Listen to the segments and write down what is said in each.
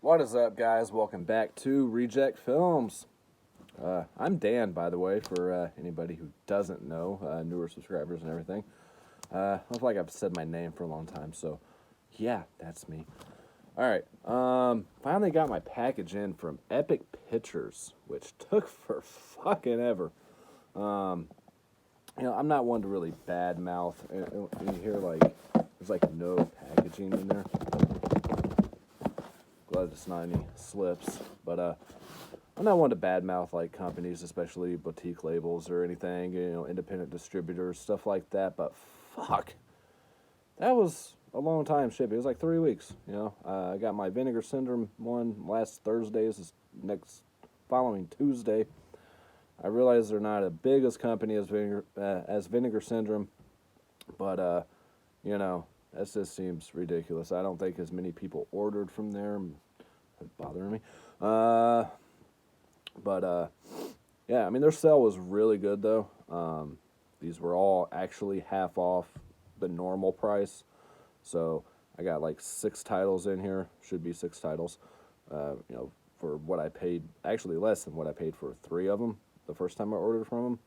What is up, guys? Welcome back to Reject Films. I'm Dan, by the way, for anybody who doesn't know, newer subscribers and everything. I feel like I've said my name for a long time, so yeah, that's me. All right, finally got my package in from Epic Pictures, which took for fucking ever. I'm not one to really badmouth, and you hear like there's like no packaging in there. Glad it's not any slips, but I'm not one to badmouth like companies, especially boutique labels or anything, independent distributors, stuff like that. But fuck, that was a long time shipping. It was like 3 weeks. I got my Vinegar Syndrome one last Thursday. This is next following Tuesday. I realize they're not as big as company as Vinegar Syndrome, but that just seems ridiculous. I don't think as many people ordered from there. It's bothering me. But yeah, I mean, their sale was really good, though. These were all actually half off the normal price. So I got like 6 titles in here. Should be 6 titles. For what I paid, actually less than what I paid for 3 of them the first time I ordered from them,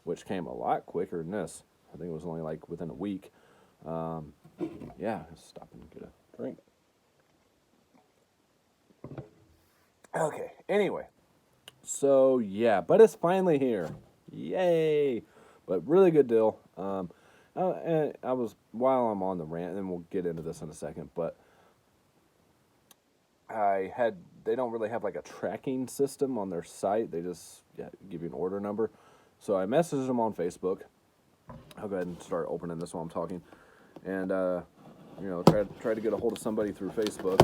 which came a lot quicker than this. I think it was only like within a week. Yeah, stop and get a drink. Okay, anyway. So, yeah, but it's finally here. Yay! But really good deal. And while I'm on the rant, and we'll get into this in a second, but they don't really have like a tracking system on their site. They just give you an order number. So I messaged them on Facebook. I'll go ahead and start opening this while I'm talking. And, try to get a hold of somebody through Facebook,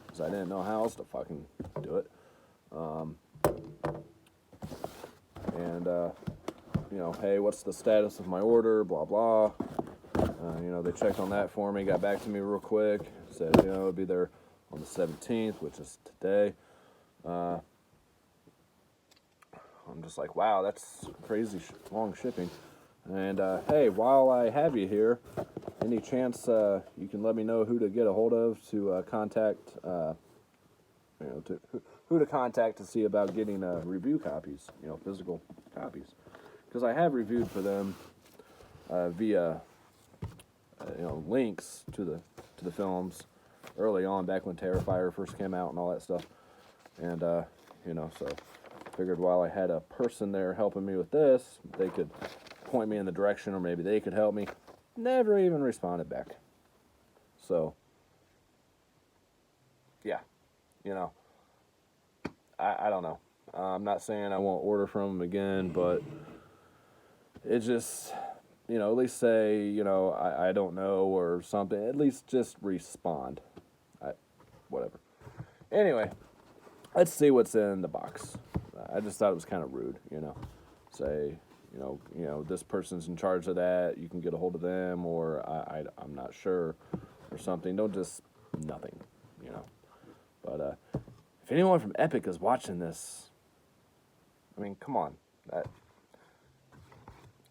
because I didn't know how else to fucking do it. Hey, what's the status of my order, blah, blah. They checked on that for me, got back to me real quick, said, it'll be there on the 17th, which is today. I'm just like, wow, that's crazy long shipping. And, hey, while I have you here, any chance you can let me know who to get a hold of to contact, who to contact to see about getting review copies, physical copies. Because I have reviewed for them via, links to the films early on, back when Terrifier first came out and all that stuff. And, so figured while I had a person there helping me with this, they could point me in the direction, or maybe they could help me. Never even responded back. So, yeah, I don't know. I'm not saying I won't order from them again, but it just, at least say, I don't know or something. At least just respond. Whatever. Anyway, let's see what's in the box. I just thought it was kind of rude, Say, this person's in charge of that. You can get a hold of them, or I'm not sure, or something. Don't just nothing, But if anyone from Epic is watching this, I mean, come on.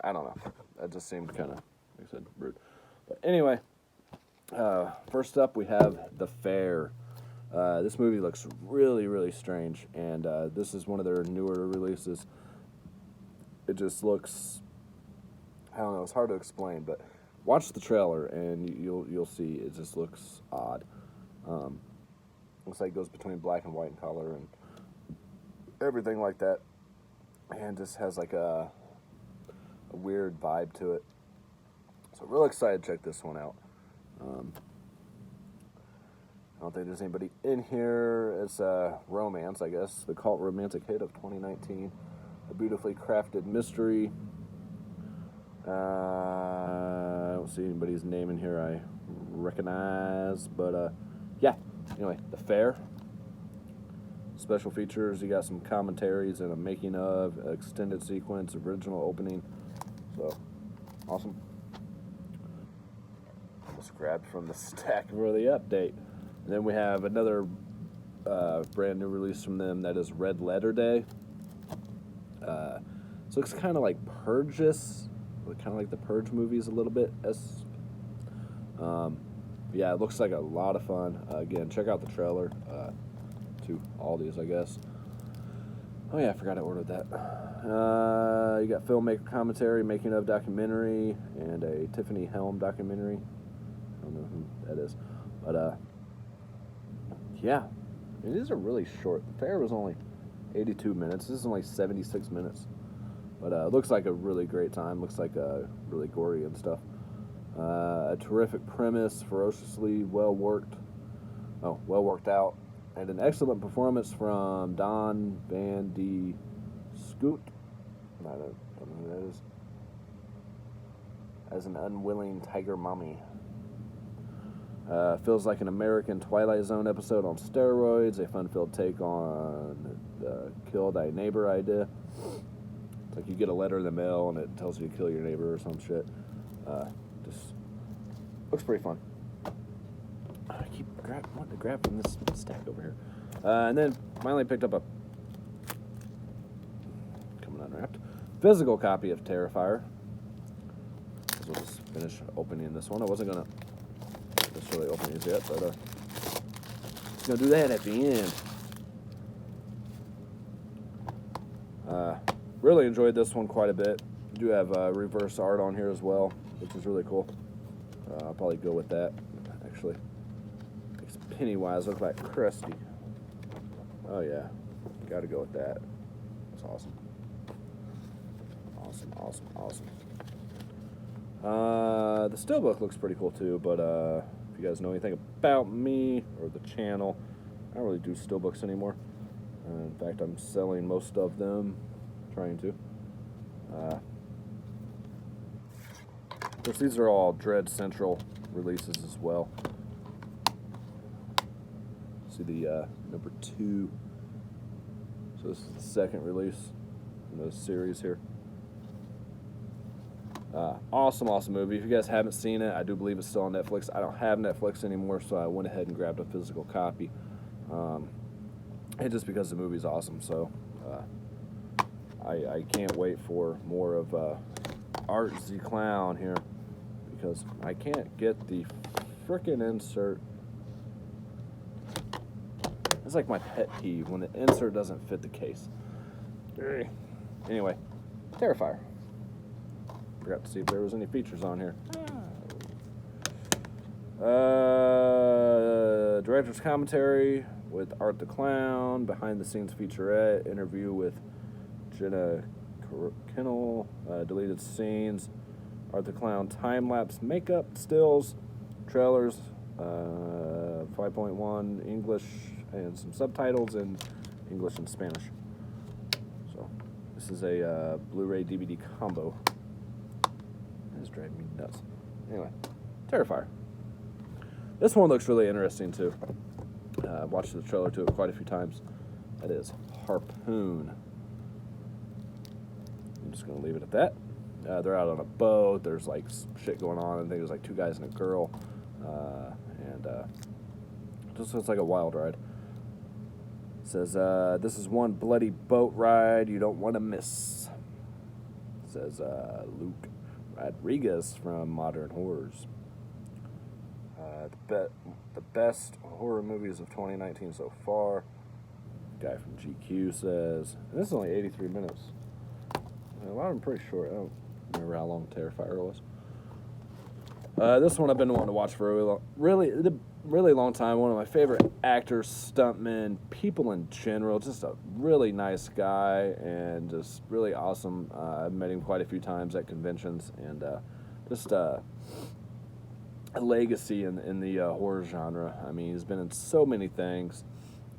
I don't know. That just seemed kind of, like I said, rude. But anyway, first up we have The Fair. This movie looks really, really strange, and this is one of their newer releases. It just looks, I don't know, it's hard to explain, but watch the trailer and you'll see it just looks odd. Looks like it goes between black and white in color and everything like that, and just has like a weird vibe to it. So real excited to check this one out. I don't think there's anybody in here. It's romance, I guess. The cult romantic hit of 2019. A beautifully crafted mystery. I don't see anybody's name in here I recognize, but yeah. Anyway, The Fair. Special features, you got some commentaries and a making of, extended sequence, original opening. So, awesome. Just grabbed from the stack for the update. And then we have another brand new release from them that is Red Letter Day. So it's kind of like Purges, kind of like the Purge movies a little bit. Yeah, it looks like a lot of fun. Again, check out the trailer. to Aldi's, I guess. Oh yeah, I forgot I ordered that. You got filmmaker commentary, making of documentary, and a Tiffany Helm documentary. I don't know who that is, but yeah, these are really short. The fair was only 82 minutes. This is only 76 minutes, but looks like a really great time. Looks like really gory and stuff. A terrific premise, ferociously well worked out, and an excellent performance from Don Van de Scoot. I don't know who that is. As an unwilling tiger mommy. Feels like an American Twilight Zone episode on steroids. A fun-filled take on the kill thy neighbor idea. It's like you get a letter in the mail and it tells you to kill your neighbor or some shit. Just looks pretty fun. I keep wanting to grab from this stack over here. And then finally picked up a coming unwrapped physical copy of Terrifier. So we'll just finish opening this one. I wasn't gonna necessarily open these yet, but just gonna do that at the end. Really enjoyed this one quite a bit. You do have reverse art on here as well, which is really cool. I'll probably go with that, actually. Makes Pennywise look like Krusty. Oh yeah, gotta go with that. That's awesome. Awesome. The steelbook looks pretty cool too, but if you guys know anything about me or the channel, I don't really do steelbooks anymore. In fact, I'm selling most of them, trying to. Of course, these are all Dread Central releases as well. See the number 2. So this is the second release in the series here. Awesome movie. If you guys haven't seen it, I do believe it's still on Netflix. I don't have Netflix anymore, so I went ahead and grabbed a physical copy. And just because the movie's awesome, so I can't wait for more of Art the Clown here, because I can't get the frickin' insert. It's like my pet peeve when the insert doesn't fit the case. Anyway, Terrifier. Forgot to see if there was any features on here. Director's commentary with Art the Clown, behind the scenes featurette, interview with Jenna Kennel, deleted scenes, Art the Clown time-lapse makeup, stills, trailers, 5.1 English, and some subtitles in English and Spanish. So this is a Blu-ray DVD combo. It's driving me nuts. Anyway, Terrifier. This one looks really interesting too. I've watched the trailer to it quite a few times. That is Harpoon. I'm just going to leave it at that. They're out on a boat. There's like shit going on. I think there's like 2 guys and a girl. And just looks like a wild ride. It says, this is one bloody boat ride you don't want to miss. It says Luke Rodriguez from Modern Horrors. The best horror movies of 2019 so far. Guy from GQ says, and this is only 83 minutes. A lot of them pretty short. I don't remember how long Terrifier was. This one I've been wanting to watch for a really long time. One of my favorite actors, stuntmen, people in general. Just a really nice guy and just really awesome. I've met him quite a few times at conventions, and just a legacy in the horror genre. I mean, he's been in so many things.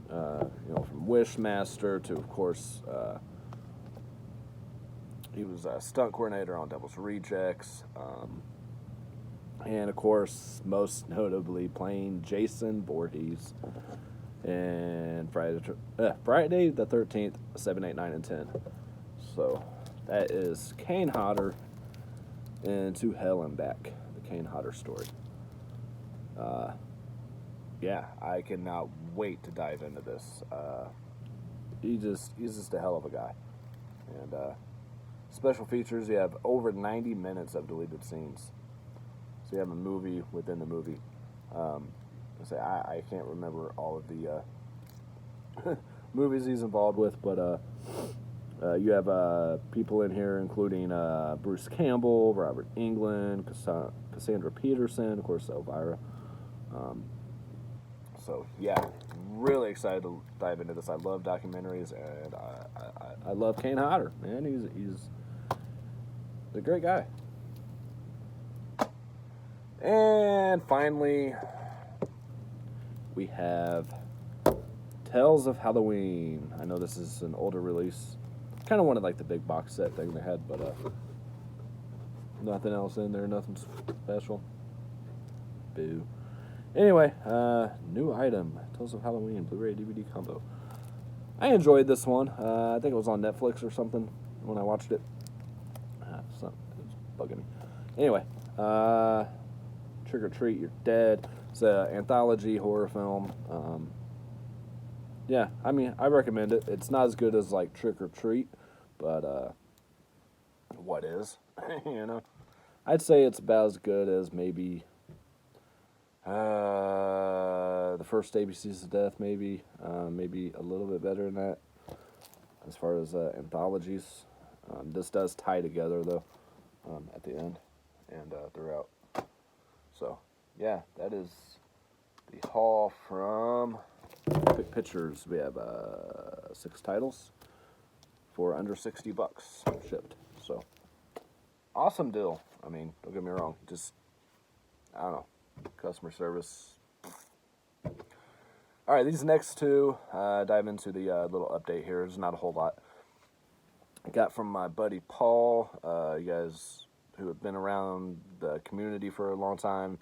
From Wishmaster to, of course, he was a stunt coordinator on Devil's Rejects. And, of course, most notably playing Jason Voorhees in Friday the 13th, 7, 8, 9, and 10. So that is Kane Hodder and To Hell and Back, the Kane Hodder story. Yeah, I cannot wait to dive into this. He's just a hell of a guy. And special features, you have over 90 minutes of deleted scenes. So you have a movie within the movie. I can't remember all of the movies he's involved with, but you have people in here including Bruce Campbell, Robert Englund, Cassandra Peterson, of course, Elvira. So yeah, really excited to dive into this. I love documentaries, and I love Kane Hodder, man. He's a great guy. And finally, we have Tales of Halloween. I know this is an older release. Kind of wanted like the big box set thing they had, but nothing else in there, nothing special. Boo. Anyway, new item, Tales of Halloween, Blu-ray DVD combo. I enjoyed this one. I think it was on Netflix or something when I watched it. It was bugging me. Anyway, Trick or Treat, You're Dead. It's an anthology horror film. Yeah, I mean, I recommend it. It's not as good as like Trick or Treat, but what is? You know, I'd say it's about as good as maybe the first ABCs of Death, maybe a little bit better than that as far as anthologies. This does tie together though at the end and throughout. So yeah, that is the haul from Epic Pictures. We have 6 titles for under $60 shipped. So awesome deal. I mean, don't get me wrong. Just I don't know. Customer service. All right, these next two, dive into the little update here. There's not a whole lot. I got from my buddy Paul. You guys who have been around the community for a long time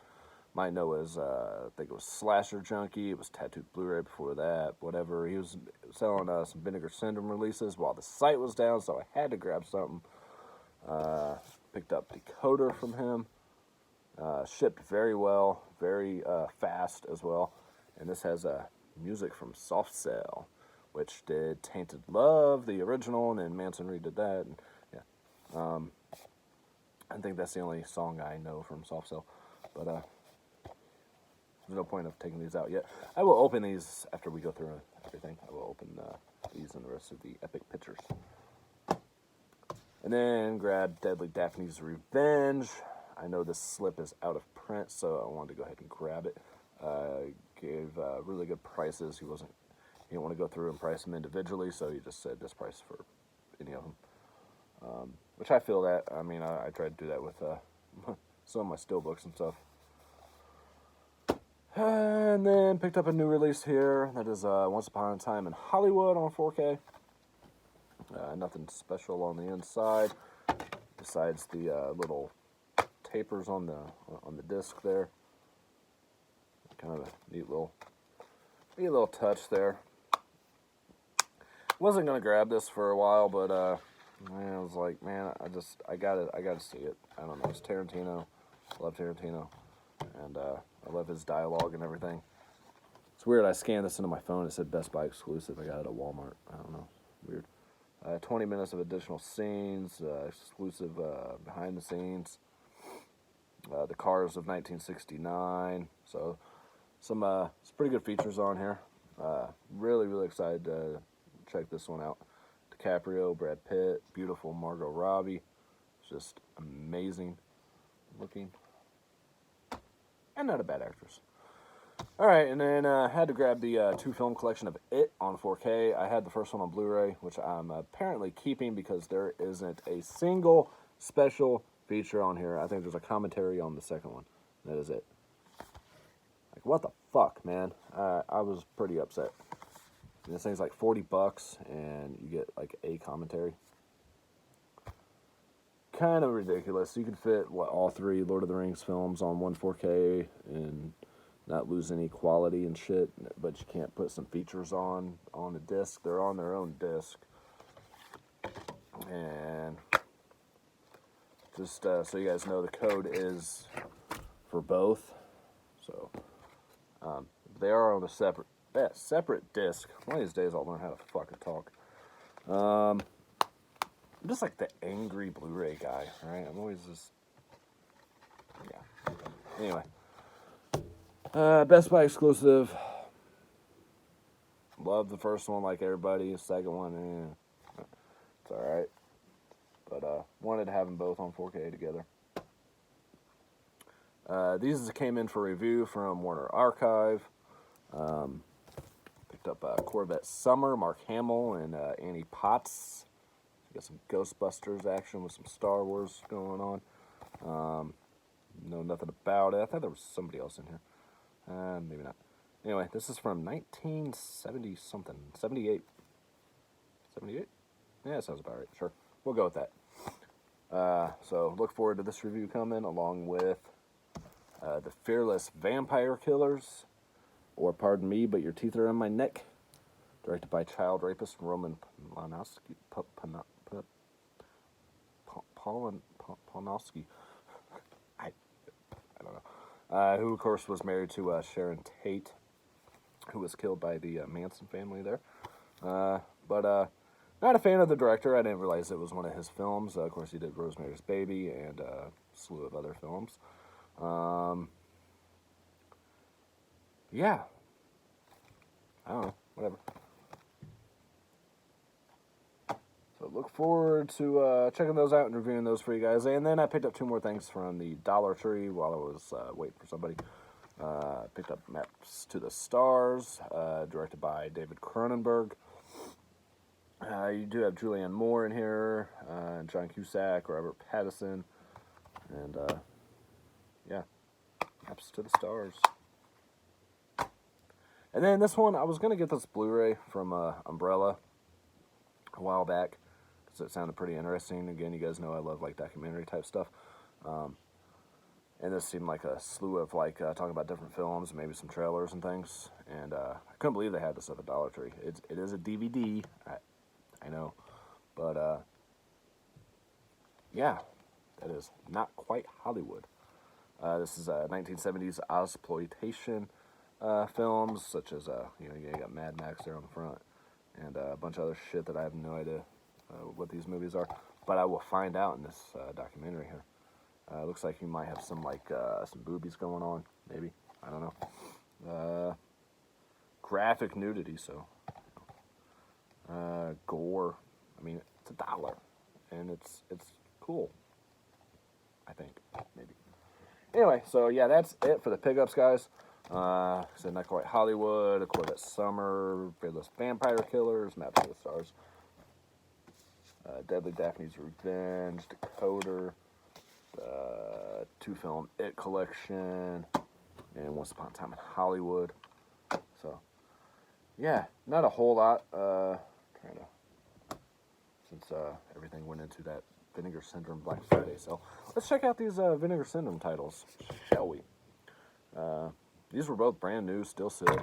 might know as, I think it was Slasher Junkie. It was Tattooed Blu-ray before that, whatever. He was selling some Vinegar Syndrome releases while the site was down, so I had to grab something. Picked up Decoder from him. Shipped very well, very fast as well. And this has music from Soft Cell, which did Tainted Love, the original, and then Manson redid that. And, yeah, I think that's the only song I know from Soft Cell. But there's no point of taking these out yet. I will open these after we go through everything. I will open these and the rest of the Epic Pictures. And then grab Deadly Daphne's Revenge. I know this slip is out of print, so I wanted to go ahead and grab it. Gave really good prices. He didn't want to go through and price them individually, so he just said this price for any of them. Which I feel that. I mean, I tried to do that with some of my steelbooks and stuff. And then picked up a new release here. That is Once Upon a Time in Hollywood on 4K. Nothing special on the inside, besides the little tapers on the disc there. Kind of a neat little touch there. Wasn't gonna grab this for a while, but man, I was like, man, I gotta see it. I don't know. It's Tarantino. I love Tarantino, and I love his dialogue and everything. It's weird. I scanned this into my phone. It said Best Buy exclusive. I got it at Walmart. I don't know. Weird. 20 minutes of additional scenes, exclusive behind the scenes. The Cars of 1969. So some pretty good features on here. Really, really excited to check this one out. DiCaprio, Brad Pitt, beautiful Margot Robbie. Just amazing looking. And not a bad actress. Alright, and then had to grab the 2-film collection of It on 4K. I had the first one on Blu-ray, which I'm apparently keeping because there isn't a single special feature on here. I think there's a commentary on the second one. That is it. Like, what the fuck, man? I was pretty upset. And this thing's like $40, and you get like a commentary. Kind of ridiculous. You could fit all 3 Lord of the Rings films on one 4K and not lose any quality and shit, but you can't put some features on the disc. They're on their own disc. And just so you guys know, the code is for both. So they are on a separate disc. One of these days I'll learn how to fucking talk. I'm just like the angry Blu-ray guy, right? I'm always just, yeah. Anyway, Best Buy exclusive. Loved the first one like everybody. The second one, it's alright. But wanted to have them both on 4K together. These came in for review from Warner Archive. Picked up Corvette Summer, Mark Hamill, and Annie Potts. Got some Ghostbusters action with some Star Wars going on. Know nothing about it. I thought there was somebody else in here. Maybe not. Anyway, this is from 1970 something. 78. 78? Yeah, sounds about right. Sure. We'll go with that. So look forward to this review coming, along with The Fearless Vampire Killers, or Pardon Me, But Your Teeth Are in My Neck, directed by child rapist Roman Polanski. I don't know. Who, of course, was married to Sharon Tate, who was killed by the Manson family there. But not a fan of the director. I didn't realize it was one of his films. Of course, he did Rosemary's Baby and a slew of other films. Yeah. I don't know. Whatever. So look forward to checking those out and reviewing those for you guys. And then I picked up 2 more things from the Dollar Tree while I was waiting for somebody. Picked up Maps to the Stars, directed by David Cronenberg. You do have Julianne Moore in here, John Cusack, Robert Pattinson, and yeah, Maps to the Stars. And then this one, I was going to get this Blu-ray from Umbrella a while back, because it sounded pretty interesting. Again, you guys know I love like documentary type stuff. And this seemed like a slew of like talking about different films, maybe some trailers and things. And I couldn't believe they had this at the Dollar Tree. It is a DVD, I know, but yeah, that is not quite Hollywood. This is 1970s Ozploitation films, such as you got Mad Max there on the front, and a bunch of other shit that I have no idea what these movies are. But I will find out in this documentary here. Looks like you might have some some boobies going on, maybe. I don't know. Graphic nudity, so gore. I mean, it's $1, and it's cool. I think maybe. Anyway, so yeah, that's it for the pickups, guys. So Not Quite Hollywood, A Corvette Summer, Fearless Vampire Killers, Maps to the Stars, Deadly Daphne's Revenge, Decoder, 2-film It Collection, and Once Upon a Time in Hollywood. So, yeah, not a whole lot. Since everything went into that Vinegar Syndrome Black Friday. So let's check out these Vinegar Syndrome titles, shall we? These were both brand new, still sealed.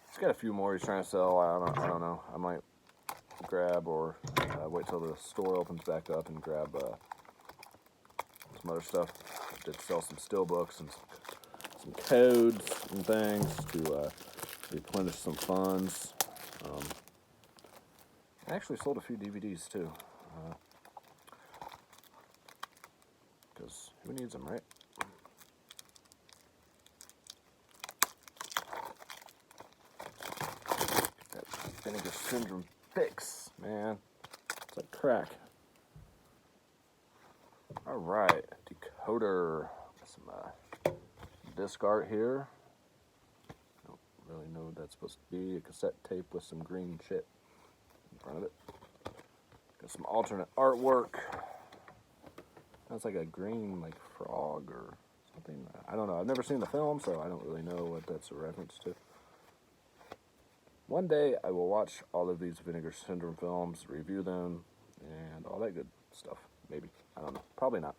He's got a few more he's trying to sell. I don't know. I might grab or wait till the store opens back up and grab some other stuff. Did sell some steelbooks and some codes and things to replenish some funds. I actually sold a few DVDs too. Because who needs them, right? That Vinegar Syndrome fix, man. It's like crack. Alright, Decoder. Some disc art here. Don't really know what that's supposed to be. A cassette tape with some green shit in front of it. Got some alternate artwork. That's like a green frog or something. I don't know. I've never seen the film, so I don't really know what that's a reference to. One day I will watch all of these Vinegar Syndrome films, review them, and all that good stuff. Maybe. I don't know. Probably not.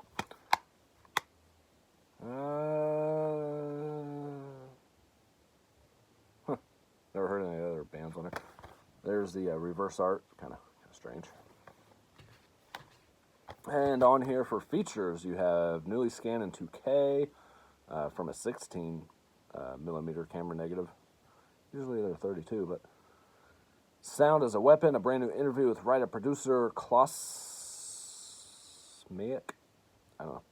Never heard any other bands on there. There's the reverse art. Kind of strange. And on here for features, you have newly scanned in 2K from a 16 millimeter camera negative. Usually they're 32, but Sound as a Weapon, a brand new interview with writer-producer Klaus Mayak. I don't know.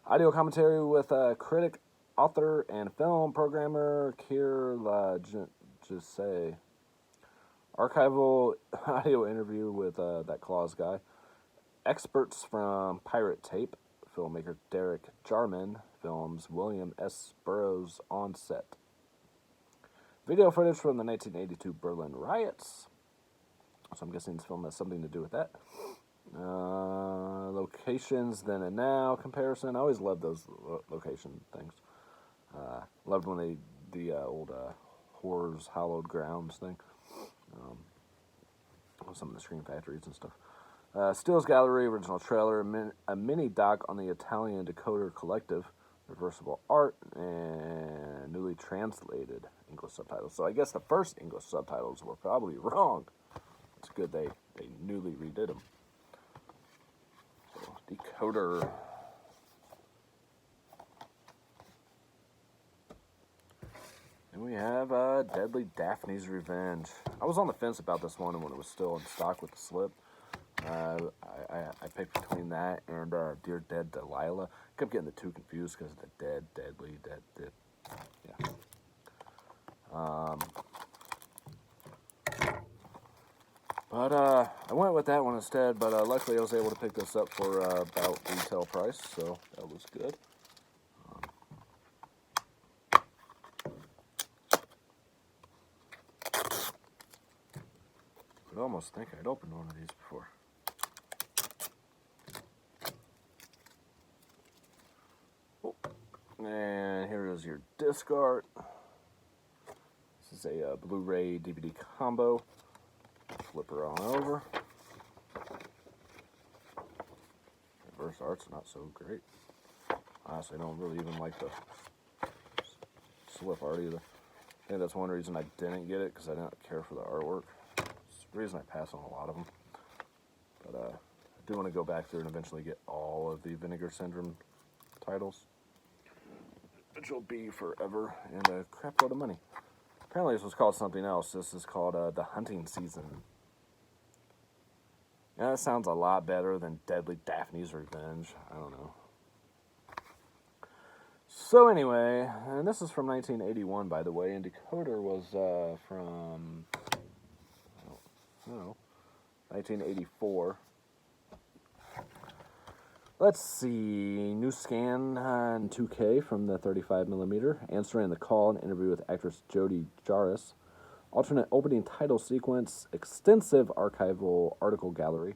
Audio commentary with critic author and film programmer Keir Lajase. Archival audio interview with that Claus guy. Experts from Pirate Tape. Filmmaker Derek Jarman films William S. Burroughs on set. Video footage from the 1982 Berlin riots. So I'm guessing this film has something to do with that. Locations then and now comparison. I always love those location things. Loved when the old Horrors Hallowed Grounds thing. Some of the Screen Factories and stuff. Stills Gallery, original trailer, a mini doc on the Italian Decoder Collective, reversible art, and newly translated English subtitles. So I guess the first English subtitles were probably wrong. It's good they newly redid them. So, Decoder. And we have Deadly Daphne's Revenge. I was on the fence about this one when it was still in stock with the slip. I picked between that and Dear Dead Delilah. Kept getting the two confused because of the dead, deadly, dead. Yeah. But I went with that one instead, but luckily I was able to pick this up for about retail price, so that was good. I'd almost think I'd opened one of these before. Oh. And here is your disc art. This is a Blu-ray DVD combo. Flip her on over. Reverse art's not so great. Honestly, I don't really even like the slip art either. I think that's one reason I didn't get it, because I didn't care for the artwork. It's the reason I pass on a lot of them. But I do want to go back through and eventually get all of the Vinegar Syndrome titles, which will be forever and a crap load of money. Apparently this was called something else. This is called The Hunting Season. Yeah, that sounds a lot better than Deadly Daphne's Revenge. I don't know. So anyway, and this is from 1981, by the way, and Decoder was from, I don't know, 1984. Let's see, new scan in 2K from the 35mm, answering the call, an interview with actress Jodi Jarvis, alternate opening title sequence, extensive archival article gallery,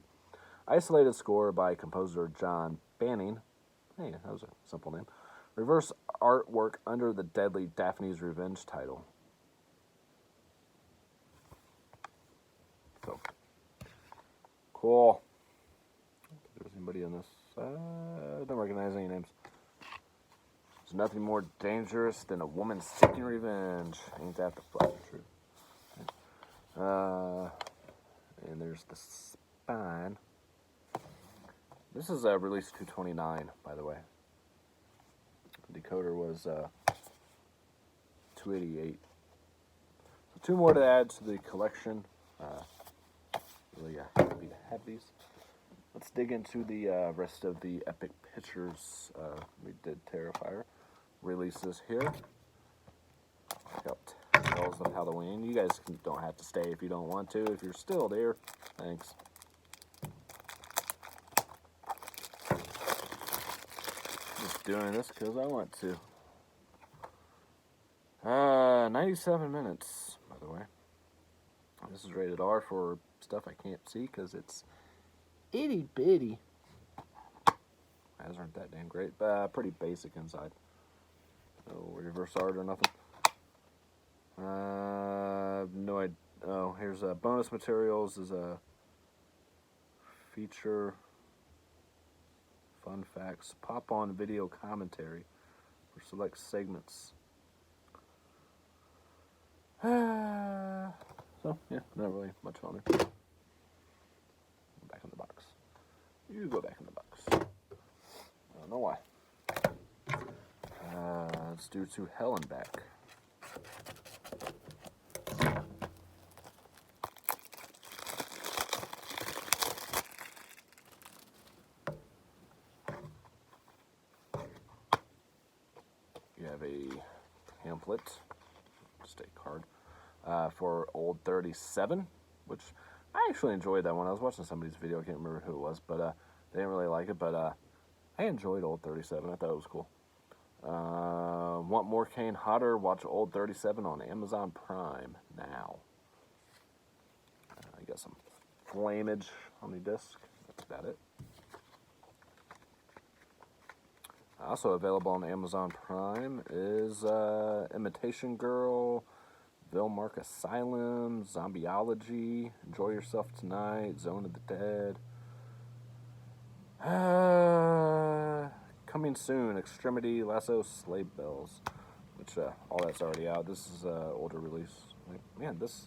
isolated score by composer John Banning, hey, that was a simple name, reverse artwork under the Deadly Daphne's Revenge title. So, cool. If there's anybody in this. I don't recognize any names. There's nothing more dangerous than a woman seeking revenge. Ain't that the fucking truth? And there's the spine. This is release 229, by the way. Decoder was 288. So 2 more to add to the collection. Really happy to have these. Let's dig into the rest of the Epic Pictures. We did Terrifier releases here. Check out Tales of Halloween. You guys don't have to stay if you don't want to. If you're still there, thanks. Just doing this because I want to. 97 minutes, by the way. This is rated R for stuff I can't see because it's itty bitty. Eyes aren't that damn great, but pretty basic inside. No reverse art or nothing. No idea. Oh, here's bonus materials. Is a feature, fun facts, pop on video commentary for select segments. So yeah, not really much on it. Back in the box. You go back in the box. I don't know why. Let's do To Hell and Back. You have a booklet, just a card, for Old 37, which I actually enjoyed that one. I was watching somebody's video, I can't remember who it was, but they didn't really like it, but I enjoyed Old 37. I thought it was cool. Want more Kane Hodder? Watch Old 37 on Amazon Prime now. You got some flamage on the disc. That's about it. Also available on Amazon Prime is Imitation Girl, Vilmark Asylum, Zombieology, Enjoy Yourself Tonight, Zone of the Dead. Coming soon, Extremity, Lasso, Slave Bells, which all that's already out. This is older release. Like, man, this,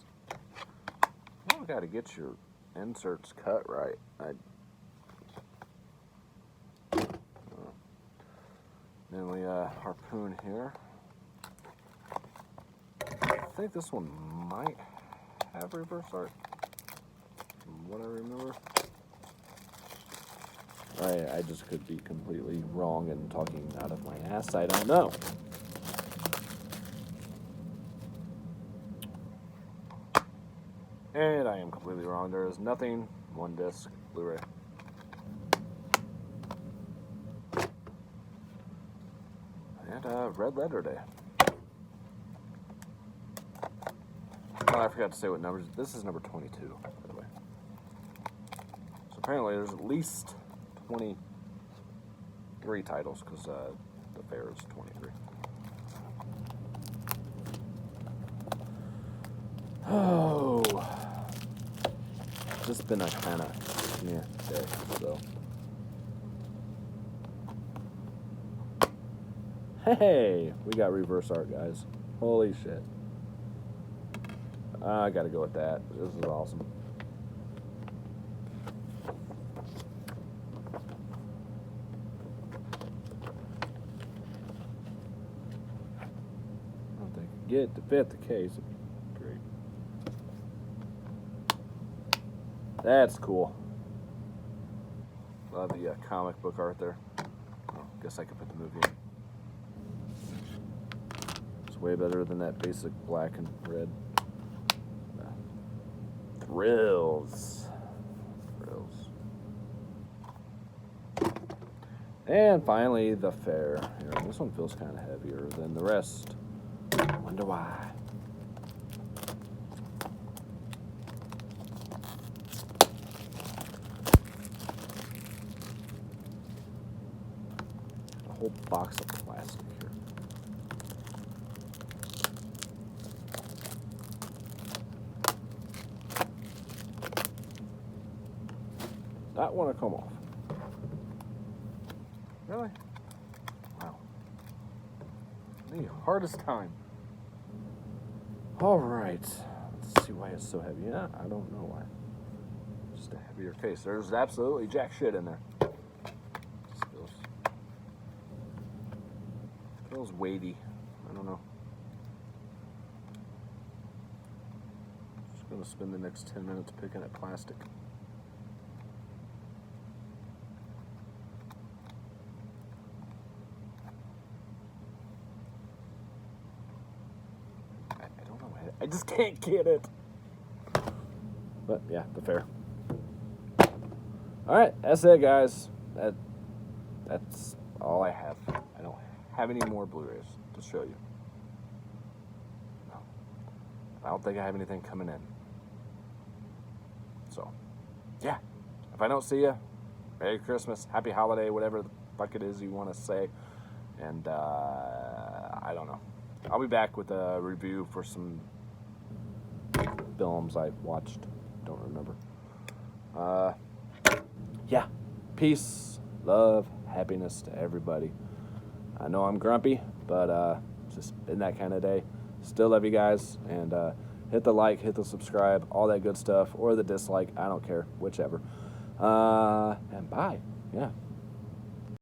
you got to get your inserts cut right. Then we Harpoon here. I think this one might have reverse art, from what I remember. I just could be completely wrong and talking out of my ass. I don't know. And I am completely wrong. There is nothing. One disc, Blu-ray. And Red Letter Day. Oh, I forgot to say what numbers. This is number 22, by the way. So apparently there's at least 23 titles, because the fair is 23. Oh, just been a kind of day, so. Hey, we got reverse art, guys. Holy shit. I gotta go with that. This is awesome. I don't think I can get to fit the case. Great. That's cool. Love the comic book art there. Oh, guess I could put the movie in. It's way better than that basic black and red. Thrills. And finally, the fair. Here, this one feels kind of heavier than the rest. Wonder why. A whole box of plastic here. Not want to come off. Really? Wow. The hardest time. All right. Let's see why it's so heavy. Yeah, I don't know why. Just a heavier case. There's absolutely jack shit in there. Just feels weighty. I don't know. Just gonna spend the next 10 minutes picking at plastic. I just can't get it. But yeah, the fair. All right, that's it, guys. That's all I have. I don't have any more Blu-rays to show you. No. I don't think I have anything coming in. So, yeah. If I don't see you, Merry Christmas, Happy Holiday, whatever the fuck it is you want to say. And I don't know. I'll be back with a review for some films I watched. Don't remember. Yeah. Peace, love, happiness to everybody. I know I'm grumpy, but just been that kind of day. Still love you guys, and hit the like, hit the subscribe, all that good stuff, or the dislike. I don't care, whichever. And bye. Yeah.